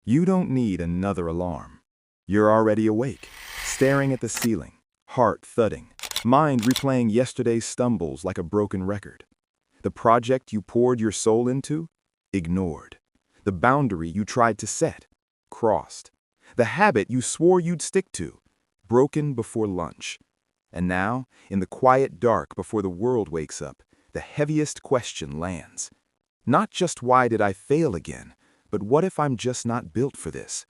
You don't need another alarm. You're already awake, staring at the ceiling, heart thudding, mind replaying yesterday's stumbles like a broken record. The project you poured your soul into? Ignored. The boundary you tried to set? Crossed. The habit you swore you'd stick to? Broken before lunch. And now, in the quiet dark before the world wakes up, the heaviest question lands. Not just why did I fail again, but what if I'm just not built for this?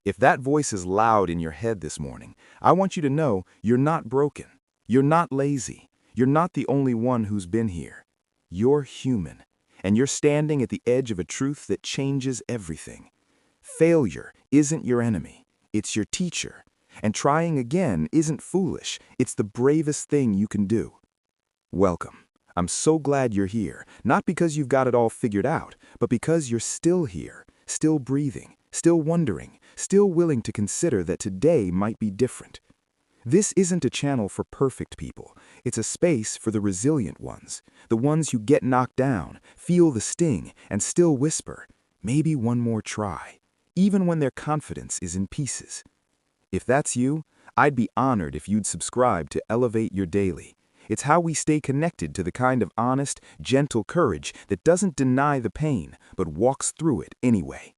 If that voice is loud in your head this morning, I want you to know you're not broken. You're not lazy. You're not the only one who's been here. You're human, and you're standing at the edge of a truth that changes everything. Failure isn't your enemy. It's your teacher. And trying again isn't foolish. It's the bravest thing you can do. Welcome. I'm so glad you're here, not because you've got it all figured out, but because you're still here, still breathing, still wondering, still willing to consider that today might be different. This isn't a channel for perfect people. It's a space for the resilient ones, the ones who get knocked down, feel the sting, and still whisper, maybe one more try, even when their confidence is in pieces. If that's you, I'd be honored if you'd subscribe to Elevate Your Daily. It's how we stay connected to the kind of honest, gentle courage that doesn't deny the pain, but walks through it anyway.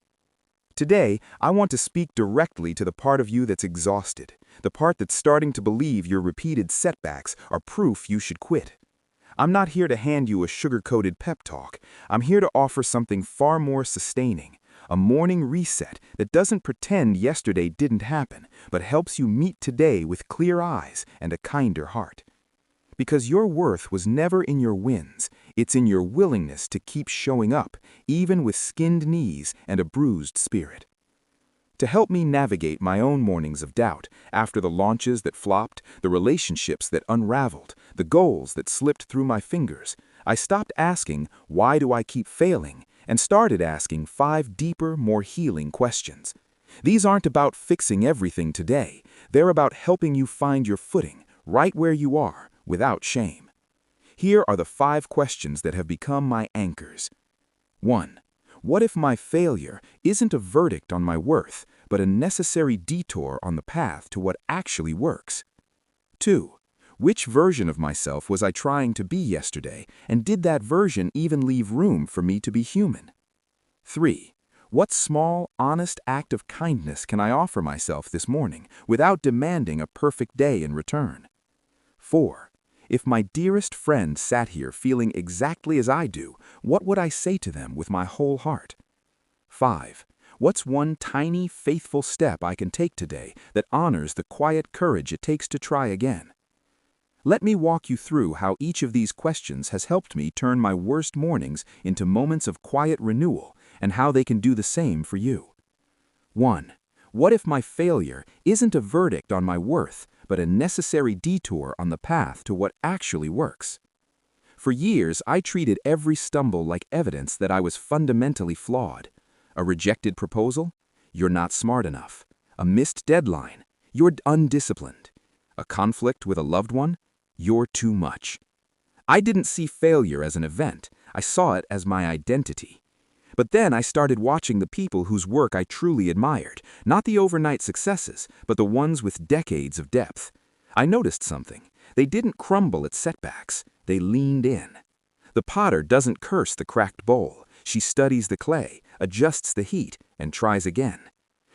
Today, I want to speak directly to the part of you that's exhausted, the part that's starting to believe your repeated setbacks are proof you should quit. I'm not here to hand you a sugar-coated pep talk. I'm here to offer something far more sustaining, a morning reset that doesn't pretend yesterday didn't happen, but helps you meet today with clear eyes and a kinder heart. Because your worth was never in your wins, it's in your willingness to keep showing up, even with skinned knees and a bruised spirit. To help me navigate my own mornings of doubt, after the launches that flopped, the relationships that unraveled, the goals that slipped through my fingers, I stopped asking, why do I keep failing, and started asking 5 deeper, more healing questions. These aren't about fixing everything today. They're about helping you find your footing, right where you are, without shame. Here are the 5 questions that have become my anchors. 1. What if my failure isn't a verdict on my worth, but a necessary detour on the path to what actually works? 2. Which version of myself was I trying to be yesterday, and did that version even leave room for me to be human? 3. What small, honest act of kindness can I offer myself this morning without demanding a perfect day in return? 4. If my dearest friend sat here feeling exactly as I do, what would I say to them with my whole heart? 5. What's one tiny, faithful step I can take today that honors the quiet courage it takes to try again? Let me walk you through how each of these questions has helped me turn my worst mornings into moments of quiet renewal, and how they can do the same for you. 1. What if my failure isn't a verdict on my worth, but a necessary detour on the path to what actually works? For years, I treated every stumble like evidence that I was fundamentally flawed. A rejected proposal? You're not smart enough. A missed deadline? You're undisciplined. A conflict with a loved one? You're too much. I didn't see failure as an event. I saw it as my identity. But then I started watching the people whose work I truly admired, not the overnight successes, but the ones with decades of depth. I noticed something. They didn't crumble at setbacks. They leaned in. The potter doesn't curse the cracked bowl. She studies the clay, adjusts the heat, and tries again.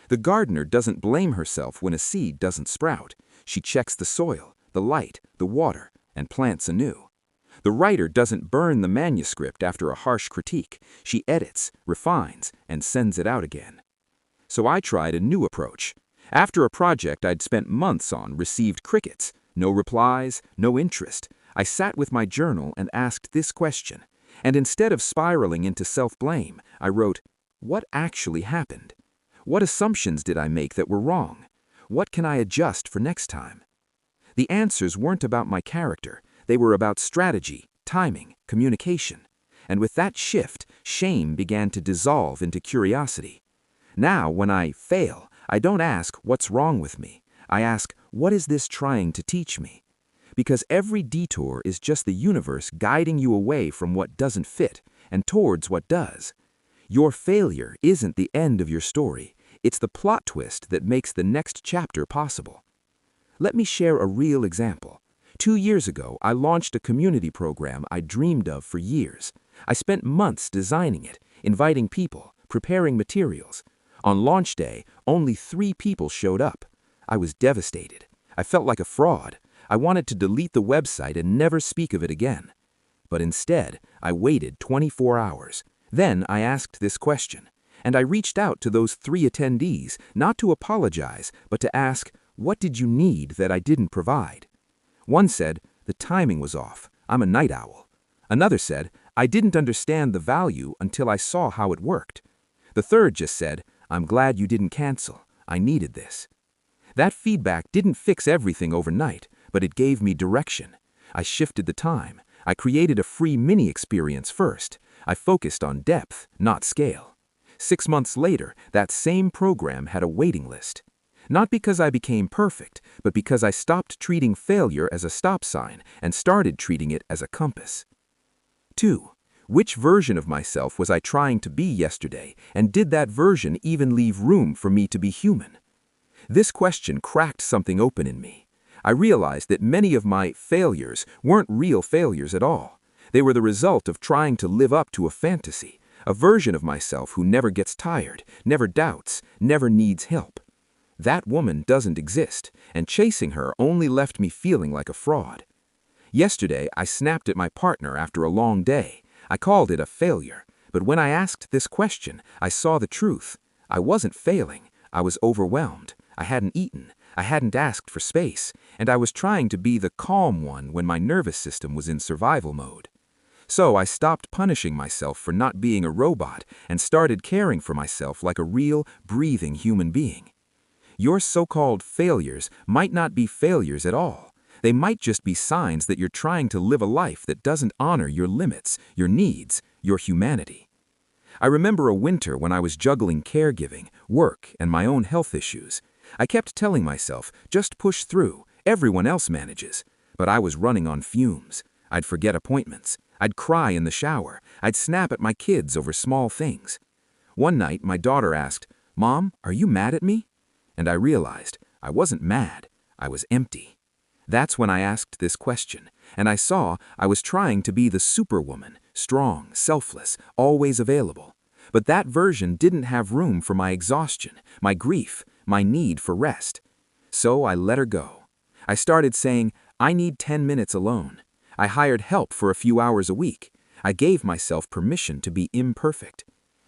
The gardener doesn't blame herself when a seed doesn't sprout. She checks the soil, the light, the water, and plants anew. The writer doesn't burn the manuscript after a harsh critique. She edits, refines, and sends it out again. So I tried a new approach. After a project I'd spent months on received crickets, no replies, no interest, I sat with my journal and asked this question. And instead of spiraling into self-blame, I wrote, what actually happened? What assumptions did I make that were wrong? What can I adjust for next time? The answers weren't about my character. They were about strategy, timing, communication. And with that shift, shame began to dissolve into curiosity. Now, when I fail, I don't ask, what's wrong with me? I ask, what is this trying to teach me? Because every detour is just the universe guiding you away from what doesn't fit and towards what does. Your failure isn't the end of your story. It's the plot twist that makes the next chapter possible. Let me share a real example. 2 years ago, I launched a community program I dreamed of for years. I spent months designing it, inviting people, preparing materials. On launch day, only 3 people showed up. I was devastated. I felt like a fraud. I wanted to delete the website and never speak of it again. But instead, I waited 24 hours. Then I asked this question, and I reached out to those 3 attendees, not to apologize, but to ask, what did you need that I didn't provide? One said, the timing was off. I'm a night owl. Another said, I didn't understand the value until I saw how it worked. The third just said, I'm glad you didn't cancel. I needed this. That feedback didn't fix everything overnight, but it gave me direction. I shifted the time. I created a free mini experience first. I focused on depth, not scale. 6 months later, that same program had a waiting list. Not because I became perfect, but because I stopped treating failure as a stop sign and started treating it as a compass. 2. Which version of myself was I trying to be yesterday, and did that version even leave room for me to be human? This question cracked something open in me. I realized that many of my failures weren't real failures at all. They were the result of trying to live up to a fantasy, a version of myself who never gets tired, never doubts, never needs help. That woman doesn't exist, and chasing her only left me feeling like a fraud. Yesterday, I snapped at my partner after a long day. I called it a failure, but when I asked this question, I saw the truth. I wasn't failing. I was overwhelmed. I hadn't eaten. I hadn't asked for space, and I was trying to be the calm one when my nervous system was in survival mode. So I stopped punishing myself for not being a robot and started caring for myself like a real, breathing human being. Your so-called failures might not be failures at all. They might just be signs that you're trying to live a life that doesn't honor your limits, your needs, your humanity. I remember a winter when I was juggling caregiving, work, and my own health issues. I kept telling myself, just push through, everyone else manages. But I was running on fumes. I'd forget appointments. I'd cry in the shower. I'd snap at my kids over small things. One night, my daughter asked, "Mom, are you mad at me?" And I realized I wasn't mad. I was empty. That's when I asked this question, and I saw I was trying to be the superwoman, strong, selfless, always available. But that version didn't have room for my exhaustion, my grief, my need for rest. So I let her go. I started saying, I need 10 minutes alone. I hired help for a few hours a week. I gave myself permission to be imperfect.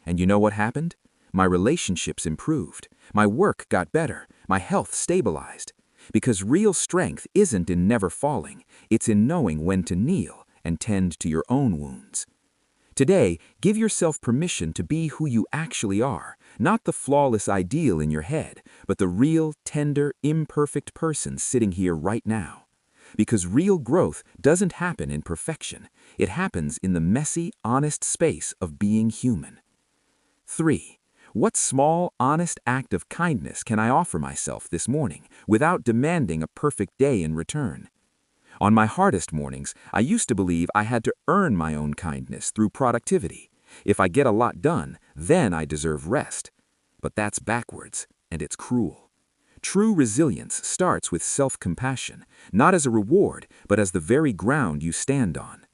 And you know what happened? My relationships improved. My work got better. My health stabilized. Because real strength isn't in never falling. It's in knowing when to kneel and tend to your own wounds. Today, give yourself permission to be who you actually are, not the flawless ideal in your head, but the real, tender, imperfect person sitting here right now. Because real growth doesn't happen in perfection. It happens in the messy, honest space of being human. 3. What small, honest act of kindness can I offer myself this morning without demanding a perfect day in return? On my hardest mornings, I used to believe I had to earn my own kindness through productivity. If I get a lot done, then I deserve rest. But that's backwards, and it's cruel. True resilience starts with self-compassion, not as a reward, but as the very ground you stand on.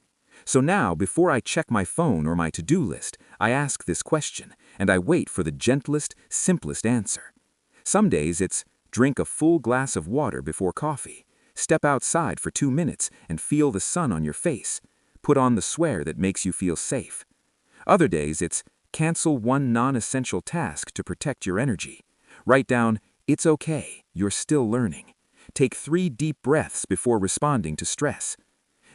So now, before I check my phone or my to-do list, I ask this question, and I wait for the gentlest, simplest answer. Some days it's, drink a full glass of water before coffee. Step outside for 2 minutes and feel the sun on your face. Put on the sweater that makes you feel safe. Other days it's, cancel one non-essential task to protect your energy. Write down, it's okay, you're still learning. Take 3 deep breaths before responding to stress.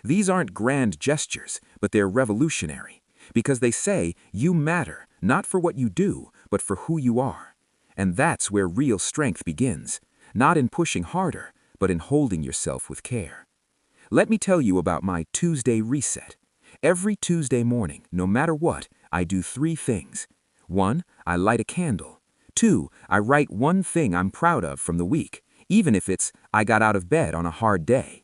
These aren't grand gestures, but they're revolutionary, because they say you matter, not for what you do, but for who you are. And that's where real strength begins, not in pushing harder, but in holding yourself with care. Let me tell you about my Tuesday reset. Every Tuesday morning, no matter what, I do 3 things. 1, I light a candle. 2, I write one thing I'm proud of from the week, even if it's, I got out of bed on a hard day.